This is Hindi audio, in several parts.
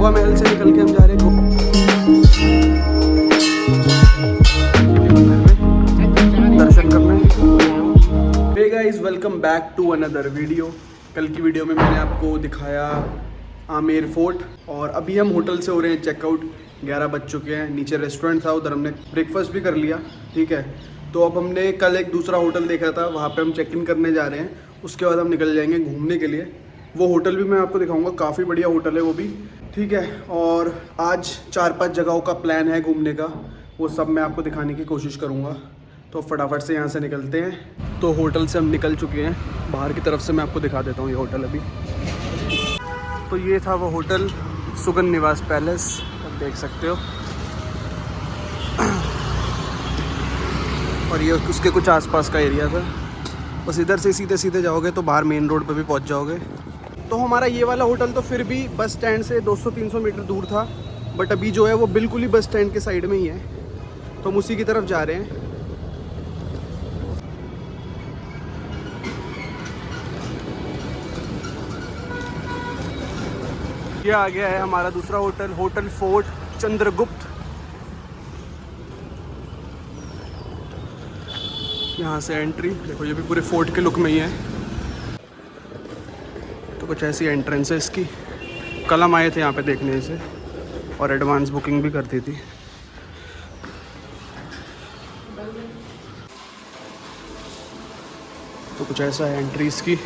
गुफा महल से निकल के हम जा रहे हैं दर्शन करने। Hey guys, welcome back to another video. कल की वीडियो में मैंने आपको दिखाया आमेर फोर्ट और अभी हम होटल से हो रहे हैं चेकआउट। 11 बज चुके हैं। नीचे रेस्टोरेंट था, उधर हमने ब्रेकफास्ट भी कर लिया। ठीक है, तो अब हमने कल एक दूसरा होटल देखा था, वहाँ पे हम चेक इन करने जा रहे हैं। उसके बाद हम निकल जाएंगे घूमने के लिए। वो होटल भी मैं आपको दिखाऊंगा, काफ़ी बढ़िया होटल है वो भी। ठीक है, और आज 4-5 जगहों का प्लान है घूमने का, वो सब मैं आपको दिखाने की कोशिश करूँगा। तो फटाफट से यहाँ से निकलते हैं। तो होटल से हम निकल चुके हैं, बाहर की तरफ से मैं आपको दिखा देता हूँ ये होटल अभी। तो ये था वो होटल, सुगन निवास पैलेस, आप देख सकते हो। और ये उसके कुछ आसपास का एरिया था। बस इधर से सीधे सीधे जाओगे तो बाहर मेन रोड पे भी पहुंच जाओगे। तो हमारा ये वाला होटल तो फिर भी बस स्टैंड से 200-300 मीटर दूर था, बट अभी जो है वो बिल्कुल ही बस स्टैंड के साइड में ही है, तो हम उसी की तरफ जा रहे हैं। ये आ गया है हमारा दूसरा होटल, होटल फोर्ट चंद्रगुप्त। यहाँ से एंट्री देखो, ये भी पूरे फोर्ट के लुक में ही है। तो कुछ ऐसी एंट्रेंस है इसकी। कल हम आए थे यहाँ पे देखने इसे और एडवांस बुकिंग भी कर दी थी। तो कुछ ऐसा है एंट्री इसकी।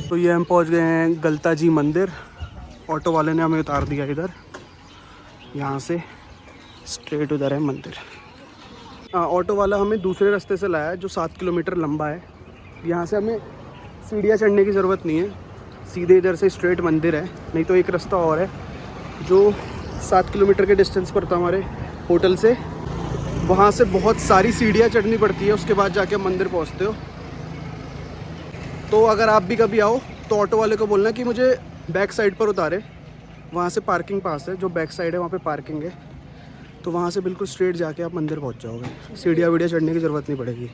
तो ये हम पहुंच गए हैं गलता जी मंदिर। ऑटो वाले ने हमें उतार दिया इधर, यहाँ से स्ट्रेट उधर है मंदिर। ऑटो वाला हमें दूसरे रास्ते से लाया है जो 7 किलोमीटर लंबा है। यहाँ से हमें सीढ़ियाँ चढ़ने की ज़रूरत नहीं है, सीधे इधर से स्ट्रेट मंदिर है। नहीं तो एक रास्ता और है जो 7 किलोमीटर के डिस्टेंस पर था हमारे होटल से, वहाँ से बहुत सारी सीढ़ियाँ चढ़नी पड़ती है, उसके बाद जाके मंदिर पहुँचते हो। तो अगर आप भी कभी आओ तो ऑटो वाले को बोलना कि मुझे बैक साइड पर उतारे, वहाँ से पार्किंग पास है, जो बैक साइड है वहाँ पे पार्किंग है। तो वहाँ से बिल्कुल स्ट्रेट जाके आप मंदिर पहुँच जाओगे, सीढ़ियाँ वीडिया चढ़ने की ज़रूरत नहीं पड़ेगी।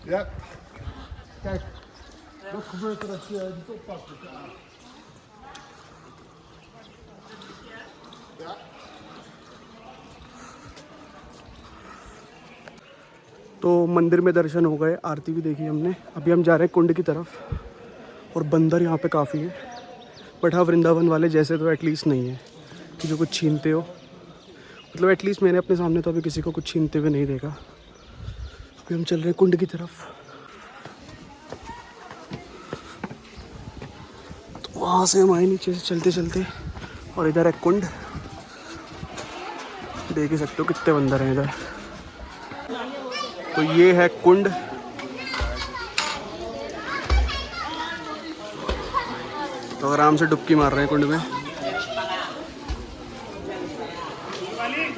Ja, kijk, wat gebeurt er als je niet oppast? Ja. तो मंदिर में दर्शन हो गए, आरती भी देखी हमने। अभी हम जा रहे हैं कुंड की तरफ और बंदर यहाँ पे काफ़ी है, बट हाँ वृंदावन वाले जैसे तो एटलीस्ट नहीं है कि जो कुछ छीनते हो। मतलब एटलीस्ट मैंने अपने सामने तो अभी किसी को कुछ छीनते हुए नहीं देखा। अभी हम चल रहे हैं कुंड की तरफ। तो वहाँ से हम आए नीचे से चलते चलते, और इधर है कुंड, देख ही सकते हो कितने बंदर हैं इधर। तो ये है कुंड। तो आराम से डुबकी मार रहे हैं कुंड में।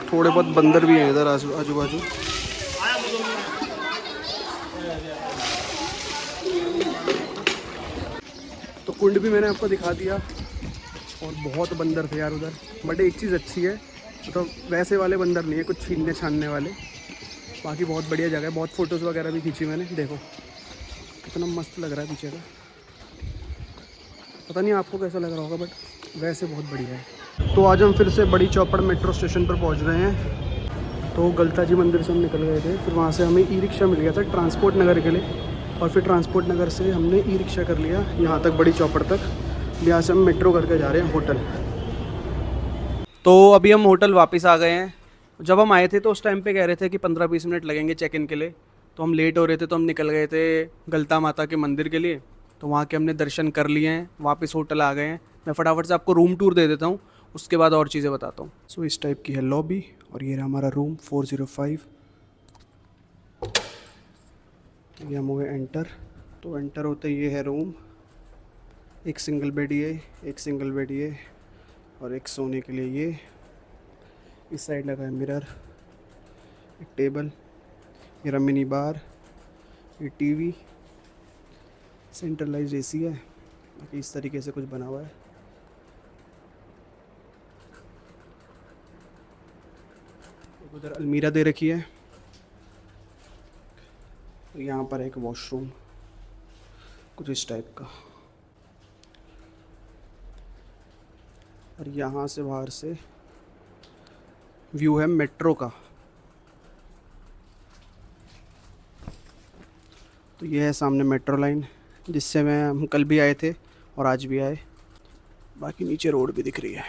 थोड़े बहुत बंदर भी हैं इधर आजू बाजू। तो कुंड भी मैंने आपको दिखा दिया और बहुत बंदर थे यार उधर। बट एक चीज़ अच्छी है, तो वैसे वाले बंदर नहीं है कुछ छीनने छानने वाले। बाकी बहुत बढ़िया जगह है, बहुत फ़ोटोज़ वगैरह भी खींची मैंने। देखो कितना मस्त लग रहा है पीछे का। पता नहीं आपको कैसा लग रहा होगा, बट वैसे बहुत बढ़िया है। तो आज हम फिर से बड़ी चौपड़ मेट्रो स्टेशन पर पहुंच रहे हैं। तो गलता जी मंदिर से हम निकल गए थे, फिर वहां से हमें ई रिक्शा मिल गया था ट्रांसपोर्ट नगर के लिए, और फिर ट्रांसपोर्ट नगर से हमने ई रिक्शा कर लिया यहाँ तक बड़ी चौपड़ तक। यहाँ से हम मेट्रो करके जा रहे हैं होटल। तो अभी हम होटल वापस आ गए हैं। जब हम आए थे तो उस टाइम पे कह रहे थे कि 15-20 मिनट लगेंगे चेक इन के लिए। तो हम लेट हो रहे थे, तो हम निकल गए थे गलता माता के मंदिर के लिए। तो वहाँ के हमने दर्शन कर लिए हैं, वापस होटल आ गए हैं। मैं फटाफट से आपको रूम टूर दे देता हूँ, उसके बाद और चीज़ें बताता हूँ। सो इस टाइप की है लॉबी, और ये रहा हमारा रूम 405। ये हम हुए एंटर। तो एंटर होते ये है रूम। एक सिंगल बेड ये, एक सिंगल बेड ये, और एक सोने के लिए ये। इस साइड लगा है मिरर, एक टेबल, ये रहा मिनी बार, ये टीवी, सेंट्रलाइज्ड एसी है। बाकी इस तरीके से कुछ बना हुआ है। एक उधर अलमीरा दे रखी है। यहाँ पर एक वॉशरूम कुछ इस टाइप का, और यहाँ से बाहर से व्यू है मेट्रो का। तो ये है सामने मेट्रो लाइन, जिससे हम कल भी आए थे और आज भी आए। बाकी नीचे रोड भी दिख रही है।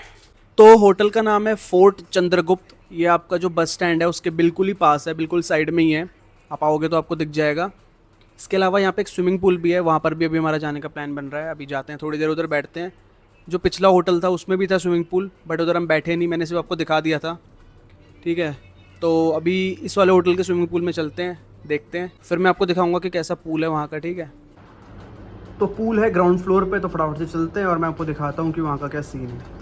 तो होटल का नाम है फोर्ट चंद्रगुप्त। ये आपका जो बस स्टैंड है उसके बिल्कुल ही पास है, बिल्कुल साइड में ही है। आप आओगे तो आपको दिख जाएगा। इसके अलावा यहाँ पे एक स्विमिंग पूल भी है, वहाँ पर भी अभी हमारा जाने का प्लान बन रहा है। अभी जाते हैं, थोड़ी देर उधर बैठते हैं। जो पिछला होटल था उसमें भी था स्विमिंग पूल, बट उधर हम बैठे नहीं, मैंने सिर्फ आपको दिखा दिया था। ठीक है, तो अभी इस वाले होटल के स्विमिंग पूल में चलते हैं, देखते हैं, फिर मैं आपको दिखाऊंगा कि कैसा पूल है वहाँ का। ठीक है, तो पूल है ग्राउंड फ्लोर पे, तो फटाफट से चलते हैं और मैं आपको दिखाता हूँ कि वहाँ का क्या सीन है।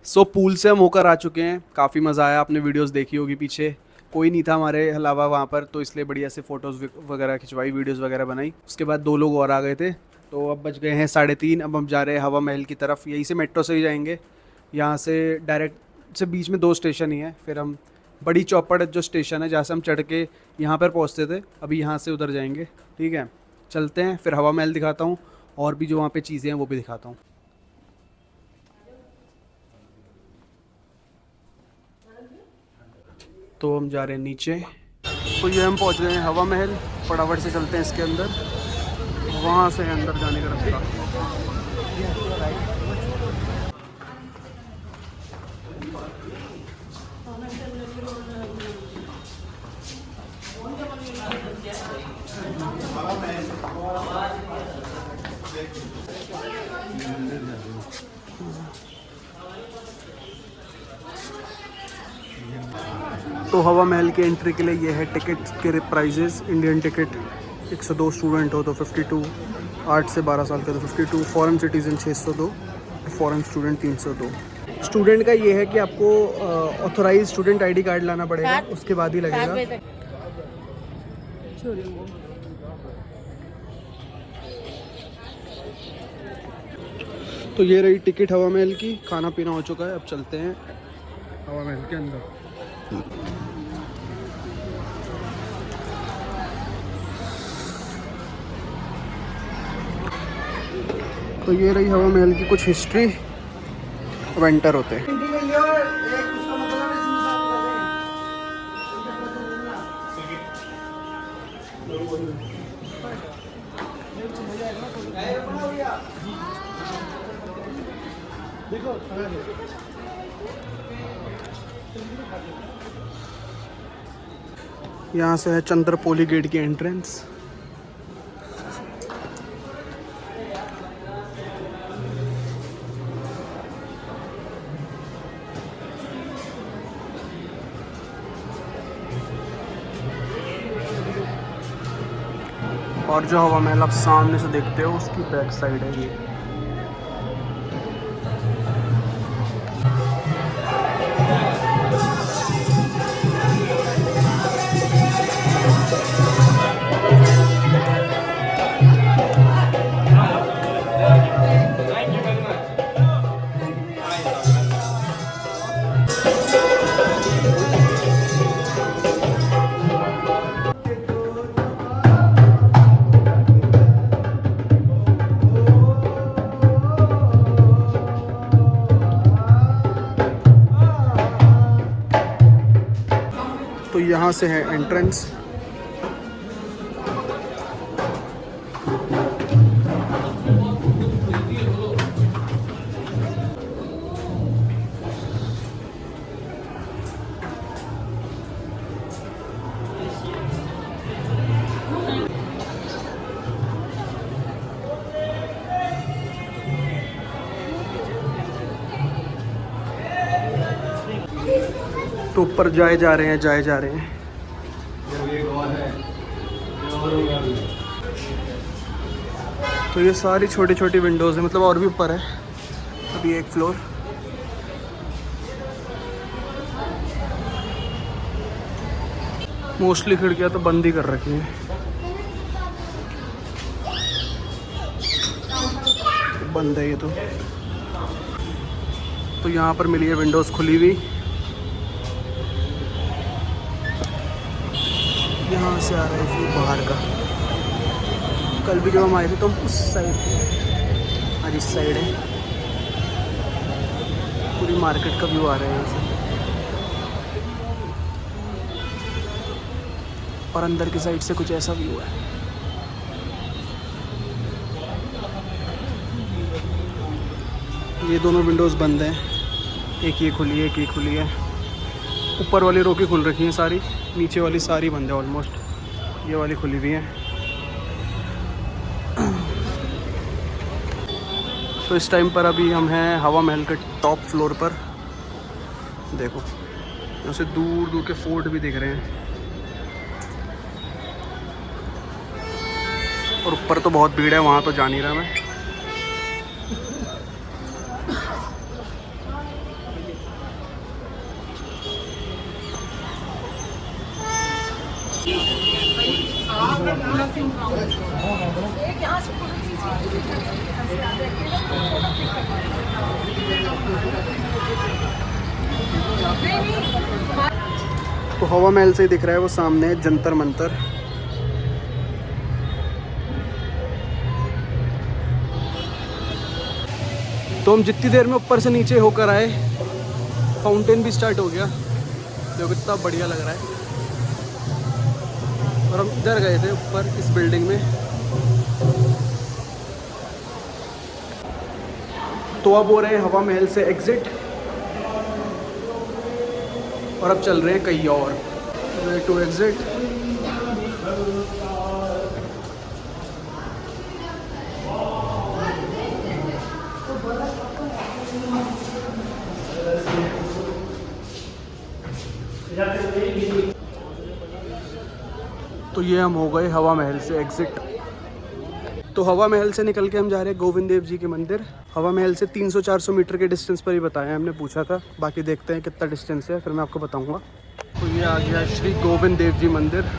सो पूल से हम होकर आ चुके हैं। काफ़ी मज़ा आया, आपने वीडियोस देखी होगी। पीछे कोई नहीं था हमारे अलावा वहाँ पर, तो इसलिए बढ़िया से फ़ोटोज़ वगैरह खिंचवाई, वीडियोस वगैरह बनाई। उसके बाद 2 लोग और आ गए थे, तो अब बज गए हैं 3:30। अब हम जा रहे हैं हवा महल की तरफ। यहीं से मेट्रो से ही जाएंगे, यहाँ से डायरेक्ट से बीच में 2 स्टेशन ही है। फिर हम बड़ी चौपड़ जो स्टेशन है, जहाँ से हम चढ़ के यहाँ पर पहुँचते थे, अभी यहाँ से उधर जाएंगे। ठीक है, चलते हैं, फिर हवा महल दिखाता हूँ, और भी जो वहाँ पर चीज़ें हैं वो भी दिखाता हूँ। तो हम जा रहे हैं नीचे। तो ये हम पहुंच गए हैं हवा महल। फटाफट से चलते हैं इसके अंदर, वहाँ से अंदर जाने का रास्ता। तो हवा महल के एंट्री के लिए ये है टिकट के प्राइजेस। इंडियन टिकट 102, स्टूडेंट हो तो 52, 8 से 12 साल का तो 52, foreign citizen 602, foreign student 302। Student का ये है कि आपको ऑथोराइज स्टूडेंट आईडी कार्ड लाना पड़ेगा, उसके बाद ही लगेगा। तो ये रही टिकट हवा महल की। खाना पीना हो चुका है, अब चलते हैं हवा महल के अंदर। तो ये रही हवा महल की कुछ हिस्ट्री। वेंटर होते हैं। देखो यहाँ से है चंद्रपोली गेट की एंट्रेंस। और जो हवा महल आप सामने से देखते हो उसकी बैक साइड है ये। तो यहाँ से है एंट्रेंस। तो ऊपर जाए जा रहे हैं। तो ये सारी छोटी छोटी विंडोज़ है, मतलब और भी ऊपर है। अभी एक फ्लोर। मोस्टली खिड़कियाँ तो बंद ही कर रखी हैं। बंद है ये तो यहाँ पर मिली है विंडोज़ खुली हुई। यहाँ से आ रहा है व्यू बाहर का। कल भी जब हम आए थे तो हम उस साइड थे, आज इस साइड है। पूरी मार्केट का व्यू आ रहा है यहाँ से। और अंदर की साइड से कुछ ऐसा व्यू है। ये दोनों विंडोज़ बंद हैं, एक ये खुली है, एक ये खुली है। ऊपर वाली रो की खुल रखी हैं सारी, नीचे वाली सारी बंद है ऑलमोस्ट। ये वाली खुली हुई है। तो इस टाइम पर अभी हम हैं हवा महल के टॉप फ्लोर पर। देखो यहाँ से दूर दूर के फोर्ट भी दिख रहे हैं। और ऊपर तो बहुत भीड़ है, वहाँ तो जा नहीं रहा मैं। तो हवा महल से ही दिख रहा है वो सामने जंतर मंतर। तो हम जितनी देर में ऊपर से नीचे होकर आए, फाउंटेन भी स्टार्ट हो गया। देखो कितना बढ़िया लग रहा है। और हम इधर गए थे ऊपर इस बिल्डिंग में। तो अब हो रहे हैं हवा महल से एग्जिट और अब चल रहे हैं कहीं और। Way to exit. तो ये हम हो गए हवा महल से एग्जिट। तो हवा महल से निकल के हम जा रहे हैं गोविंद देव जी के मंदिर। हवा महल से 300-400 मीटर के डिस्टेंस पर ही बताया हमने, पूछा था। बाकी देखते हैं कितना डिस्टेंस है, फिर मैं आपको बताऊंगा। तो ये आ गया श्री गोविंद देव जी मंदिर।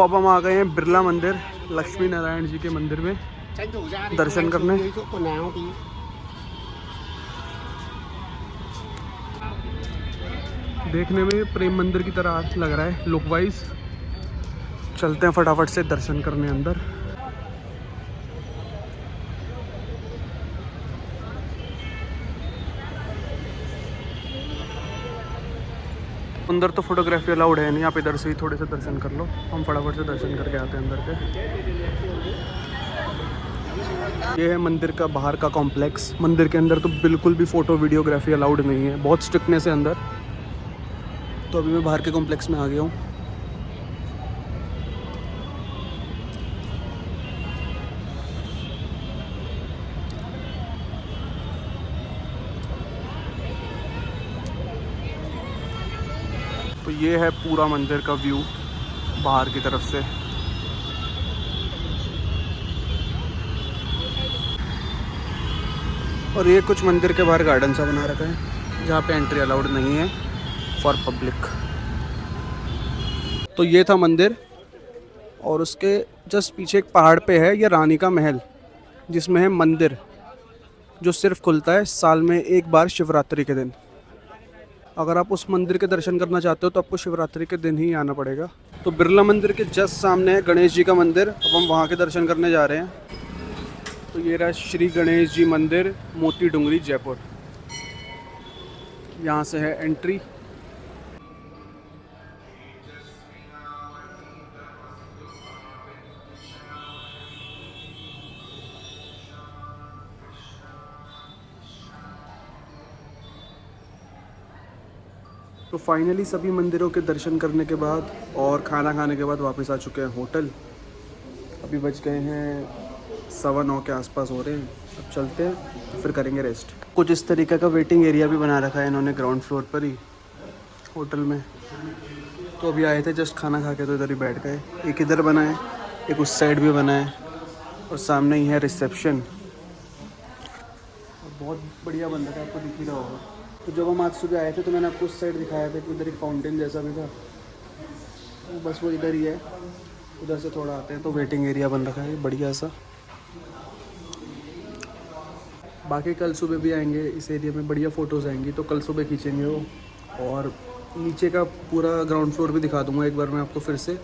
अब हम आ गए हैं बिरला मंदिर, लक्ष्मी नारायण जी के मंदिर में दर्शन करने। देखने में प्रेम मंदिर की तरह लग रहा है लुक वाइज। चलते हैं फटाफट से दर्शन करने अंदर। अंदर तो फोटोग्राफी अलाउड है नहीं, आप इधर से ही थोड़े से दर्शन कर लो। हम फटाफट से दर्शन करके आते हैं अंदर के। ये है मंदिर का बाहर का कॉम्प्लेक्स। मंदिर के अंदर तो बिल्कुल भी फ़ोटो वीडियोग्राफी अलाउड नहीं है, बहुत स्ट्रिक्टनेस है अंदर। तो अभी मैं बाहर के कॉम्प्लेक्स में आ गया हूँ। तो ये है पूरा मंदिर का व्यू बाहर की तरफ से। और ये कुछ मंदिर के बाहर गार्डन सा बना रखा है जहाँ पे एंट्री अलाउड नहीं है फॉर पब्लिक। तो ये था मंदिर, और उसके जस्ट पीछे एक पहाड़ पे है ये रानी का महल, जिसमें है मंदिर, जो सिर्फ खुलता है साल में एक बार शिवरात्रि के दिन। अगर आप उस मंदिर के दर्शन करना चाहते हो तो आपको शिवरात्रि के दिन ही आना पड़ेगा। तो बिरला मंदिर के जस्ट सामने है गणेश जी का मंदिर, अब हम वहाँ के दर्शन करने जा रहे हैं। तो ये रहा श्री गणेश जी मंदिर, मोती डूंगरी, जयपुर। यहाँ से है एंट्री। तो फाइनली सभी मंदिरों के दर्शन करने के बाद और खाना खाने के बाद वापस आ चुके हैं होटल। अभी बज गए हैं 9:15 के आसपास हो रहे हैं। अब चलते हैं फिर करेंगे रेस्ट। कुछ इस तरीके का वेटिंग एरिया भी बना रखा है इन्होंने ग्राउंड फ्लोर पर ही होटल में। तो अभी आए थे जस्ट खाना खा के, तो इधर ही बैठ गए। एक इधर बना है, एक उस साइड भी बना है, और सामने ही है रिसेप्शन। बहुत बढ़िया बन रखा है, आपको दिख ही रहा होगा। तो जब हम आज सुबह आए थे तो मैंने आपको उस साइड दिखाया था कि उधर एक फाउंटेन जैसा भी था, तो बस वो इधर ही है। उधर से थोड़ा आते हैं तो वेटिंग एरिया बन रखा है बढ़िया सा। बाकी कल सुबह भी आएंगे इस एरिया में, बढ़िया फ़ोटोज़ आएंगी तो कल सुबह खींचेंगे वो। और नीचे का पूरा ग्राउंड फ्लोर भी दिखा दूँगा एक बार मैं आपको। फिर से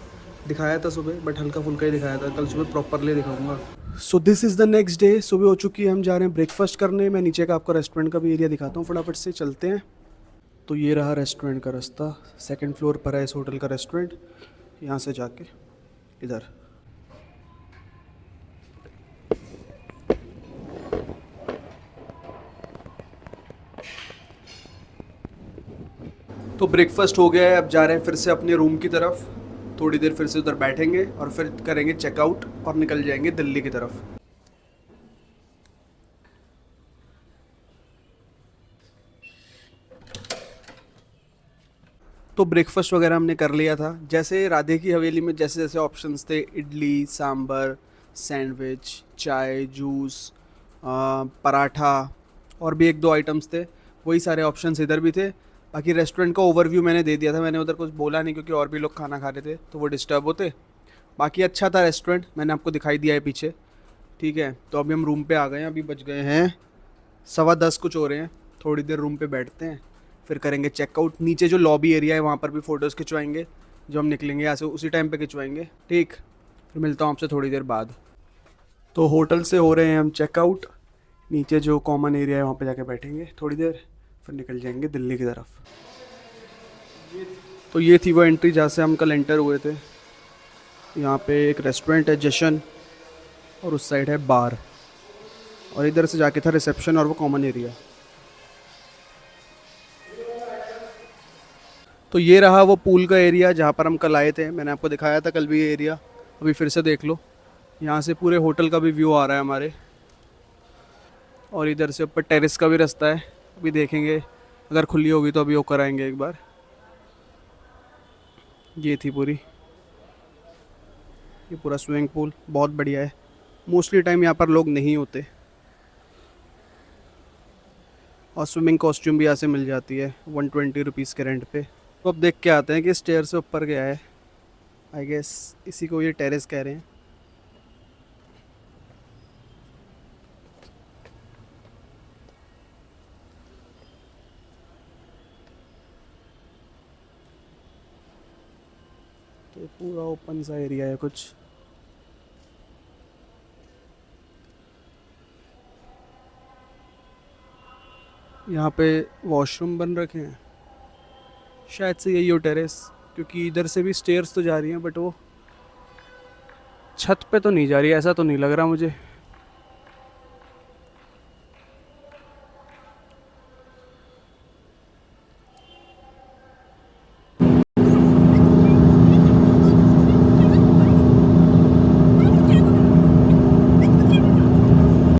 दिखाया था सुबह, बट हल्का फुल्का ही दिखाया था, कल सुबह प्रॉपरली दिखाऊंगा। So this is the next day. सुबह हो चुकी है, हम जा रहे हैं ब्रेकफास्ट करने। मैं नीचे का आपको रेस्टोरेंट का भी एरिया दिखाता हूँ, फटाफट से चलते हैं। तो ये रहा रेस्टोरेंट का रास्ता, 2nd फ्लोर पर है इस होटल का रेस्टोरेंट। यहाँ से जाके इधर। तो ब्रेकफास्ट हो गया है, अब जा रहे हैं फिर से अपने रूम की तरफ। थोड़ी देर फिर से उधर बैठेंगे और फिर करेंगे चेकआउट और निकल जाएंगे दिल्ली की तरफ। तो ब्रेकफास्ट वगैरह हमने कर लिया था। जैसे राधे की हवेली में जैसे जैसे ऑप्शंस थे, इडली, सांभर, सैंडविच, चाय, जूस, पराठा और भी 1-2 आइटम्स थे, वही सारे ऑप्शंस इधर भी थे। बाकी रेस्टोरेंट का ओवरव्यू मैंने दे दिया था, मैंने उधर कुछ बोला नहीं क्योंकि और भी लोग खाना खा रहे थे तो वो डिस्टर्ब होते। बाकी अच्छा था रेस्टोरेंट, मैंने आपको दिखाई दिया है पीछे। ठीक है, तो अभी हम रूम पे आ गए हैं। अभी बज गए हैं 10:15 कुछ हो रहे हैं। थोड़ी देर रूम पे बैठते हैं, फिर करेंगे चेकआउट। नीचे जो लॉबी एरिया है वहाँ पर भी फ़ोटोज़ खिंचवाएंगे, जो हम निकलेंगे यहाँ से उसी टाइम पे खिंचवाएंगे। ठीक, फिर मिलता हूँ आपसे थोड़ी देर बाद। तो होटल से हो रहे हैं हम चेकआउट। नीचे जो कॉमन एरिया है वहाँ पे जाके बैठेंगे थोड़ी देर, फिर निकल जाएंगे दिल्ली की तरफ। तो ये थी वो एंट्री जहाँ से हम कल एंटर हुए थे। यहाँ पे एक रेस्टोरेंट है जशन, और उस साइड है बार, और इधर से जाके था रिसेप्शन और वो कॉमन एरिया। तो ये रहा वो पूल का एरिया जहाँ पर हम कल आए थे, मैंने आपको दिखाया था कल भी ये एरिया। अभी फिर से देख लो, यहाँ से पूरे होटल का भी व्यू आ रहा है हमारे, और इधर से ऊपर टेरेस का भी रास्ता है। अभी देखेंगे, अगर खुली होगी तो अभी वो कराएंगे एक बार। ये थी पूरी, ये पूरा स्विमिंग पूल बहुत बढ़िया है। मोस्टली टाइम यहाँ पर लोग नहीं होते, और स्विमिंग कॉस्ट्यूम भी यहाँ से मिल जाती है 120 रुपीज़ के रेंट पे। तो अब देख के आते हैं कि स्टेयर से ऊपर गया है। आई गेस इसी को ये टेरेस कह रहे हैं। तो ये पूरा ओपन सा एरिया है कुछ। यहाँ पे वॉशरूम बन रखे हैं, शायद से यही हो टेरेस, क्योंकि इधर से भी स्टेयर्स तो जा रही हैं बट वो छत पे तो नहीं जा रही, ऐसा तो नहीं लग रहा मुझे।